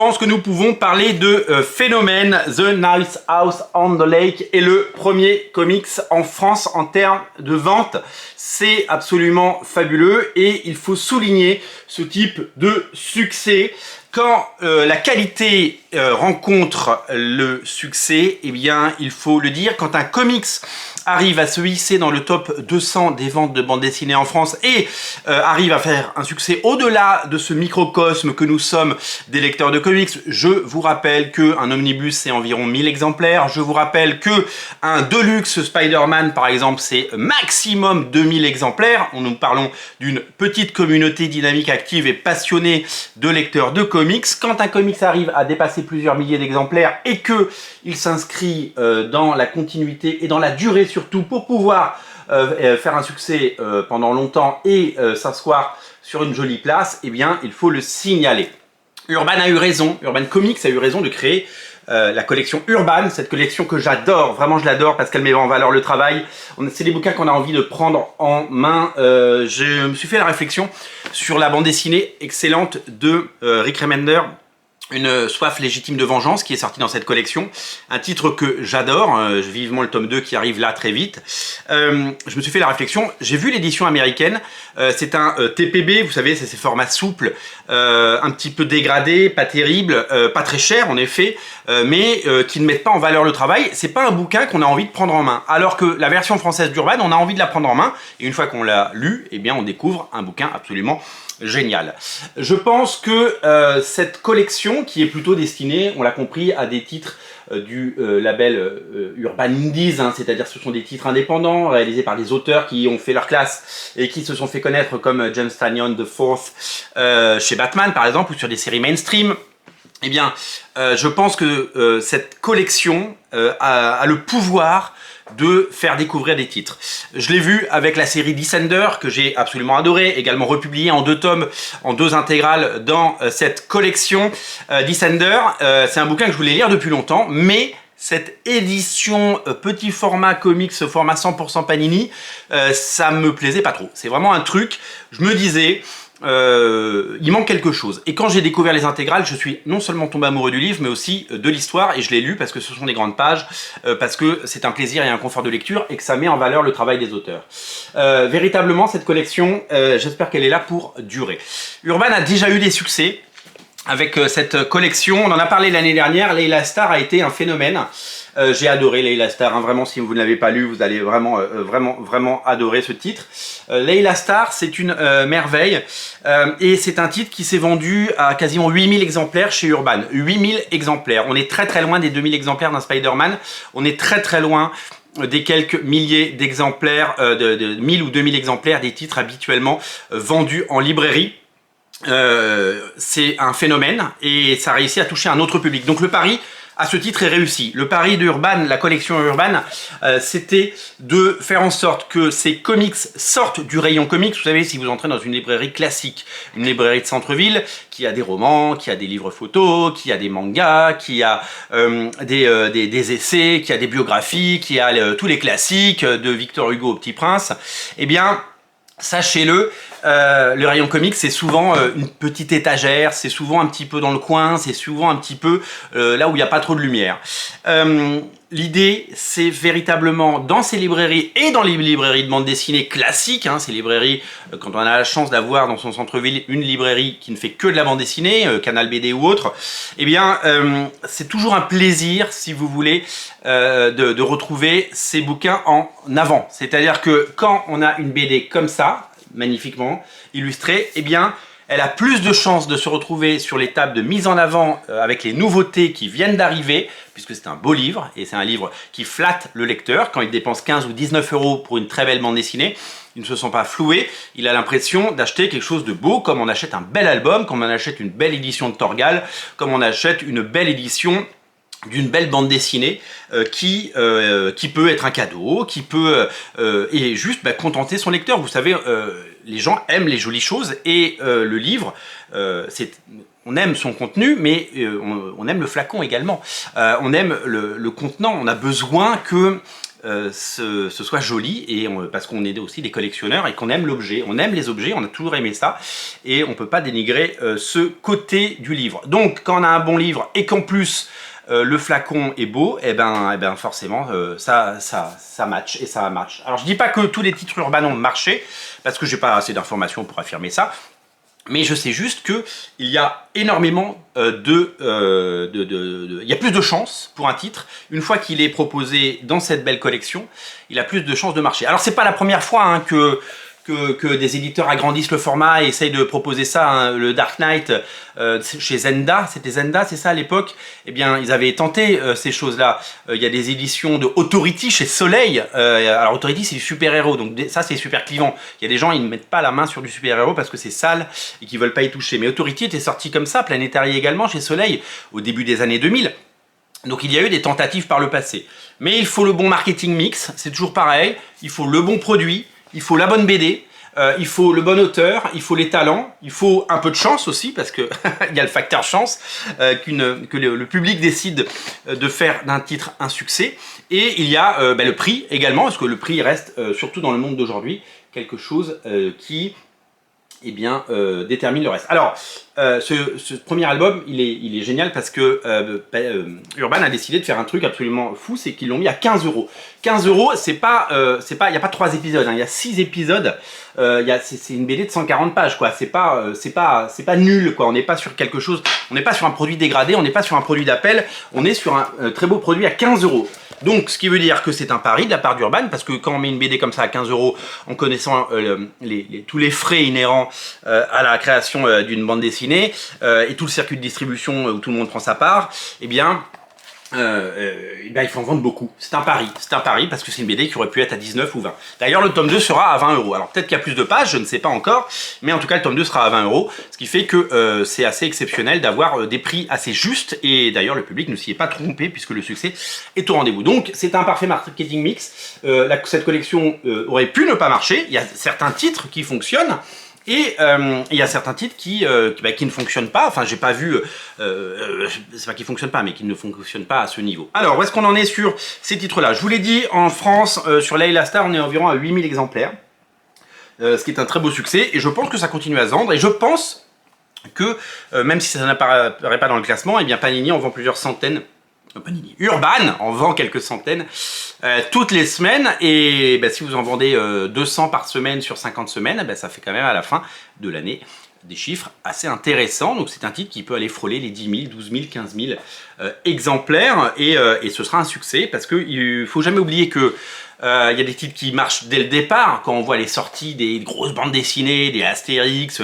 Je pense que nous pouvons parler de Phénomène, The Nice House on the Lake est le premier comics en France en termes de vente. C'est absolument fabuleux et il faut souligner ce type de succès. Quand la qualité rencontre le succès, eh bien, il faut le dire, quand un comics arrive à se hisser dans le top 200 des ventes de bande dessinée en France et arrive à faire un succès au-delà de ce microcosme que nous sommes des lecteurs de comics, je vous rappelle qu'un omnibus c'est environ 1000 exemplaires, je vous rappelle que un Deluxe Spider-Man par exemple c'est maximum 2000 exemplaires, nous parlons d'une petite communauté dynamique, active et passionnée de lecteurs de comics. Quand un comics arrive à dépasser plusieurs milliers d'exemplaires et que il s'inscrit dans la continuité et dans la durée surtout pour pouvoir faire un succès pendant longtemps et s'asseoir sur une jolie place, eh bien il faut le signaler. Urban a eu raison, Urban Comics a eu raison de créer la collection Urban, cette collection que j'adore, vraiment je l'adore parce qu'elle met en valeur le travail. C'est des bouquins qu'on a envie de prendre en main. Je me suis fait la réflexion sur la bande dessinée excellente de Rick Remender, Une soif légitime de vengeance, qui est sorti dans cette collection. Un titre que j'adore, vivement le tome 2 qui arrive là très vite. Je me suis fait la réflexion, j'ai vu l'édition américaine, c'est un TPB, vous savez, c'est ces formats souples, un petit peu dégradés, pas terrible, pas très cher en effet, mais qui ne mettent pas en valeur le travail. C'est pas un bouquin qu'on a envie de prendre en main. Alors que la version française d'Urban, on a envie de la prendre en main, et une fois qu'on l'a lu, eh bien on découvre un bouquin absolument génial. Je pense que cette collection, qui est plutôt destinée, on l'a compris, à des titres du label Urban Indies, hein, c'est-à-dire ce sont des titres indépendants, réalisés par des auteurs qui ont fait leur classe et qui se sont fait connaître comme James Tynion IV chez Batman par exemple, ou sur des séries mainstream. Eh bien, je pense que cette collection a le pouvoir de faire découvrir des titres. Je l'ai vu avec la série Descender, que j'ai absolument adoré, également republiée en 2 tomes, en 2 intégrales dans cette collection. Descender, c'est un bouquin que je voulais lire depuis longtemps, mais cette édition petit format comics, format 100% Panini, ça me plaisait pas trop. C'est vraiment un truc, je me disais, il manque quelque chose. Et quand j'ai découvert les intégrales, je suis non seulement tombé amoureux du livre, mais aussi de l'histoire, et je l'ai lu parce que ce sont des grandes pages, parce que c'est un plaisir et un confort de lecture, et que ça met en valeur le travail des auteurs. Véritablement, cette collection, j'espère qu'elle est là pour durer. Urban a déjà eu des succès avec cette collection. On en a parlé l'année dernière, Layla Starr a été un phénomène. J'ai adoré Layla Starr, hein, vraiment si vous ne l'avez pas lu, vous allez vraiment adorer ce titre. Layla Starr, c'est une merveille et c'est un titre qui s'est vendu à quasiment 8000 exemplaires chez Urban. 8000 exemplaires, on est très loin des 2000 exemplaires d'un Spider-Man, on est très loin des quelques milliers d'exemplaires, de 1000 ou 2000 exemplaires des titres habituellement vendus en librairie. C'est un phénomène et ça a réussi à toucher un autre public. Donc le pari à ce titre est réussi. Le pari d'Urban, la collection Urban, c'était de faire en sorte que ces comics sortent du rayon comics. Vous savez, si vous entrez dans une librairie classique, une librairie de centre-ville, qui a des romans, qui a des livres photos, qui a des mangas, qui a des essais, qui a des biographies, qui a tous les classiques de Victor Hugo au Petit Prince, eh bien, sachez-le, le rayon comics c'est souvent une petite étagère, c'est souvent un petit peu dans le coin, c'est souvent un petit peu là où il n'y a pas trop de lumière. L'idée c'est véritablement dans ces librairies et dans les librairies de bande dessinée classiques, hein, ces librairies, quand on a la chance d'avoir dans son centre-ville une librairie qui ne fait que de la bande dessinée, Canal BD ou autre, eh bien c'est toujours un plaisir, si vous voulez, de retrouver ces bouquins en avant. C'est-à-dire que quand on a une BD comme ça, magnifiquement illustrée, eh bien elle a plus de chances de se retrouver sur les tables de mise en avant avec les nouveautés qui viennent d'arriver, puisque c'est un beau livre, et c'est un livre qui flatte le lecteur. Quand il dépense 15 ou 19 € pour une très belle bande dessinée, il ne se sent pas floué, il a l'impression d'acheter quelque chose de beau, comme on achète un bel album, comme on achète une belle édition de Torgal, comme on achète une belle édition d'une belle bande dessinée qui peut être un cadeau, qui peut et juste contenter son lecteur. Vous savez, les gens aiment les jolies choses et le livre, on aime son contenu, mais on aime le flacon également. On aime le contenant. On a besoin que ce soit joli, et parce qu'on est aussi des collectionneurs et qu'on aime l'objet, on aime les objets, on a toujours aimé ça, et on peut pas dénigrer ce côté du livre. Donc quand on a un bon livre et qu'en plus le flacon est beau, et ben forcément ça match, et ça match. Alors je dis pas que tous les titres urbains ont marché, parce que j'ai pas assez d'informations pour affirmer ça, mais je sais juste que il y a énormément il y a plus de chances pour un titre, une fois qu'il est proposé dans cette belle collection, il a plus de chances de marcher. Alors c'est pas la première fois hein, que des éditeurs agrandissent le format et essayent de proposer ça, hein. Le Dark Knight chez Zenda, c'était Zenda, c'est ça à l'époque, eh bien ils avaient tenté ces choses-là. Il y a des éditions de Authority chez Soleil, alors Authority c'est du super-héros, donc ça c'est super clivant. Il y a des gens, ils ne mettent pas la main sur du super-héros parce que c'est sale et qu'ils veulent pas y toucher. Mais Authority était sorti comme ça, Planetary également chez Soleil, au début des années 2000. Donc il y a eu des tentatives par le passé. Mais il faut le bon marketing mix, c'est toujours pareil, il faut le bon produit, il faut la bonne BD, il faut le bon auteur, il faut les talents, il faut un peu de chance aussi, parce que il y a le facteur chance, que le public décide de faire d'un titre un succès. Et il y a le prix également, parce que le prix reste, surtout dans le monde d'aujourd'hui, quelque chose qui détermine le reste. Alors, ce premier album, il est génial parce que Urban a décidé de faire un truc absolument fou, c'est qu'ils l'ont mis à 15 €. 15 €, il n'y a pas 3 épisodes, hein, il y a 6 épisodes. C'est une BD de 140 pages, quoi. C'est pas nul, quoi. On n'est pas sur quelque chose, on n'est pas sur un produit dégradé, on n'est pas sur un produit d'appel, on est sur un très beau produit à 15 €. Donc, ce qui veut dire que c'est un pari de la part d'Urban, parce que quand on met une BD comme ça à 15 €, en connaissant tous les frais inhérents à la création d'une bande dessinée, et tout le circuit de distribution où tout le monde prend sa part, eh bien, il faut en vendre beaucoup. C'est un pari parce que c'est une BD qui aurait pu être à 19 ou 20. D'ailleurs, le tome 2 sera à 20 €. Alors peut-être qu'il y a plus de pages, je ne sais pas encore, mais en tout cas, le tome 2 sera à 20 €, ce qui fait que c'est assez exceptionnel d'avoir des prix assez justes, et d'ailleurs, le public ne s'y est pas trompé puisque le succès est au rendez-vous. Donc, c'est un parfait marketing mix. Cette collection aurait pu ne pas marcher. Il y a certains titres qui fonctionnent, et il y a certains titres qui ne fonctionnent pas. Enfin, j'ai pas vu, c'est pas qu'ils fonctionnent pas, mais qui ne fonctionnent pas à ce niveau. Alors, où est-ce qu'on en est sur ces titres-là? Je vous l'ai dit, en France, sur Layla Starr, on est environ à 8000 exemplaires, ce qui est un très beau succès, et je pense que ça continue à se vendre, et je pense que, même si ça n'apparaît pas dans le classement, eh bien Panini en vend plusieurs centaines. Panini. Urban en vend quelques centaines toutes les semaines, et si vous en vendez 200 par semaine sur 50 semaines, ça fait quand même à la fin de l'année des chiffres assez intéressants. Donc c'est un titre qui peut aller frôler les 10 000, 12 000, 15 000 exemplaires, et ce sera un succès, parce qu'il ne faut jamais oublier que il y a des titres qui marchent dès le départ, quand on voit les sorties des grosses bandes dessinées, des Astérix,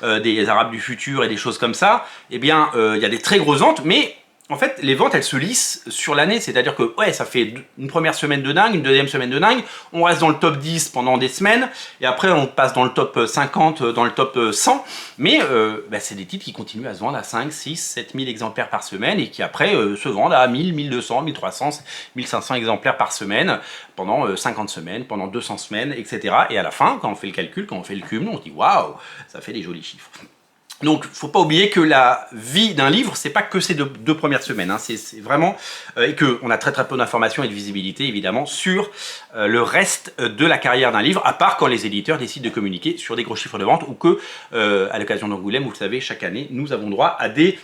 des Arabes du futur et des choses comme ça. Eh bien, il y a des très grosses ventes, mais en fait, les ventes, elles se lissent sur l'année, c'est-à-dire que, ouais, ça fait une première semaine de dingue, une deuxième semaine de dingue, on reste dans le top 10 pendant des semaines, et après on passe dans le top 50, dans le top 100, mais c'est des titres qui continuent à se vendre à 5, 6, 7 000 exemplaires par semaine, et qui après se vendent à 1000, 1200, 1300, 1500 exemplaires par semaine, pendant 50 semaines, pendant 200 semaines, etc. Et à la fin, quand on fait le calcul, quand on fait le cumul, on se dit, waouh, ça fait des jolis chiffres. Donc, faut pas oublier que la vie d'un livre, c'est pas que ces deux premières semaines, hein, c'est vraiment, et qu'on a très peu d'informations et de visibilité, évidemment, sur le reste de la carrière d'un livre, à part quand les éditeurs décident de communiquer sur des gros chiffres de vente, ou que, à l'occasion d'Angoulême, vous le savez, chaque année, nous avons droit à des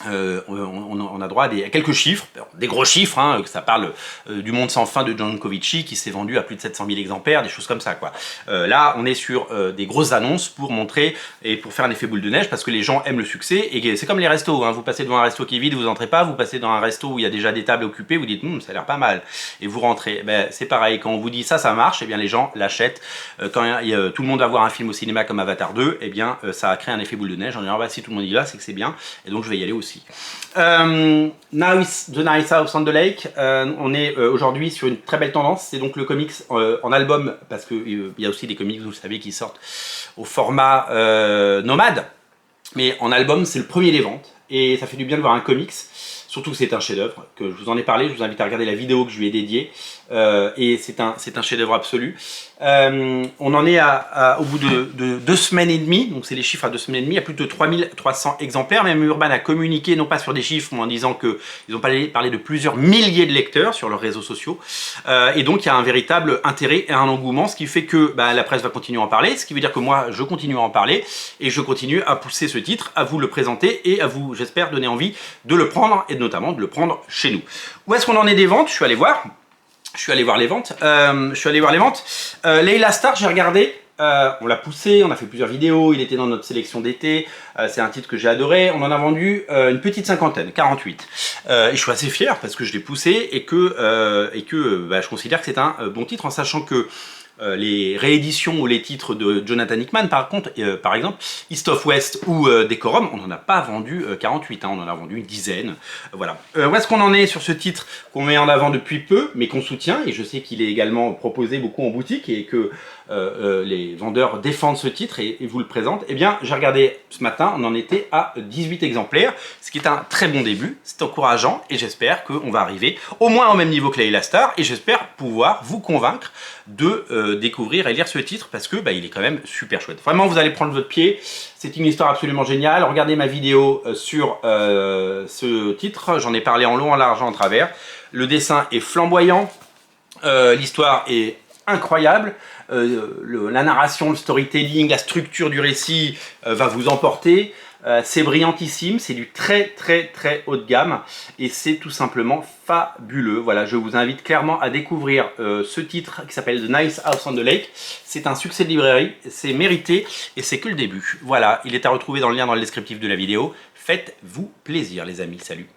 on a droit à quelques chiffres, des gros chiffres, hein, ça parle du Monde sans fin de John Covici qui s'est vendu à plus de 700 000 exemplaires, des choses comme ça, quoi. Là, on est sur des grosses annonces pour montrer et pour faire un effet boule de neige, parce que les gens aiment le succès, et c'est comme les restos, hein, vous passez devant un resto qui est vide, vous entrez pas, vous passez dans un resto où il y a déjà des tables occupées, vous dites ça a l'air pas mal, et vous rentrez. C'est pareil, quand on vous dit ça marche, et bien les gens l'achètent. Quand tout le monde va voir un film au cinéma comme Avatar 2, et bien ça a créé un effet boule de neige en disant si tout le monde y va, c'est que c'est bien, et donc je vais y aller aussi. The Nice House on the Lake, on est aujourd'hui sur une très belle tendance. C'est donc le comics en album, parce qu'il y a aussi des comics, vous le savez, qui sortent au format nomade, mais en album c'est le premier des ventes, et ça fait du bien de voir un comics Surtout que c'est un chef-d'œuvre, que je vous en ai parlé, je vous invite à regarder la vidéo que je lui ai dédiée. Et c'est un chef-d'œuvre absolu. On en est au bout de 2 semaines et demie, donc c'est les chiffres à 2 semaines et demie, il y a plus de 3300 exemplaires. Même Urban a communiqué, non pas sur des chiffres, mais en disant qu'ils ont parlé de plusieurs milliers de lecteurs sur leurs réseaux sociaux. Et donc il y a un véritable intérêt et un engouement, ce qui fait que la presse va continuer à en parler, ce qui veut dire que moi je continue à en parler et je continue à pousser ce titre, à vous le présenter et à vous, j'espère, donner envie de le prendre et notamment de le prendre chez nous. Où est-ce qu'on en est des ventes? Je suis allé voir les ventes. Layla Starr, j'ai regardé. On l'a poussé, on a fait plusieurs vidéos, il était dans notre sélection d'été, c'est un titre que j'ai adoré, on en a vendu une petite cinquantaine, 48. Et je suis assez fier parce que je l'ai poussé et que je considère que c'est un bon titre, en sachant que les rééditions ou les titres de Jonathan Hickman, par exemple, East of West ou Decorum, on n'en a pas vendu 48, on en a vendu une dizaine. Voilà. Où est-ce qu'on en est sur ce titre qu'on met en avant depuis peu, mais qu'on soutient, et je sais qu'il est également proposé beaucoup en boutique et que les vendeurs défendent ce titre et vous le présentent. Eh bien, j'ai regardé ce matin, on en était à 18 exemplaires, ce qui est un très bon début, c'est encourageant et j'espère qu'on va arriver au moins au même niveau que Layla Starr et j'espère pouvoir vous convaincre de découvrir et lire ce titre parce que il est quand même super chouette. Vraiment, vous allez prendre votre pied, c'est une histoire absolument géniale. Regardez ma vidéo sur ce titre, j'en ai parlé en long, en large, en travers. Le dessin est flamboyant, l'histoire est incroyable, la narration, le storytelling, la structure du récit va vous emporter. C'est brillantissime, c'est du très haut de gamme et c'est tout simplement fabuleux. Voilà, je vous invite clairement à découvrir ce titre qui s'appelle The Nice House on the Lake. C'est un succès de librairie, c'est mérité et c'est que le début. Voilà, il est à retrouver dans le lien dans le descriptif de la vidéo. Faites-vous plaisir les amis, salut.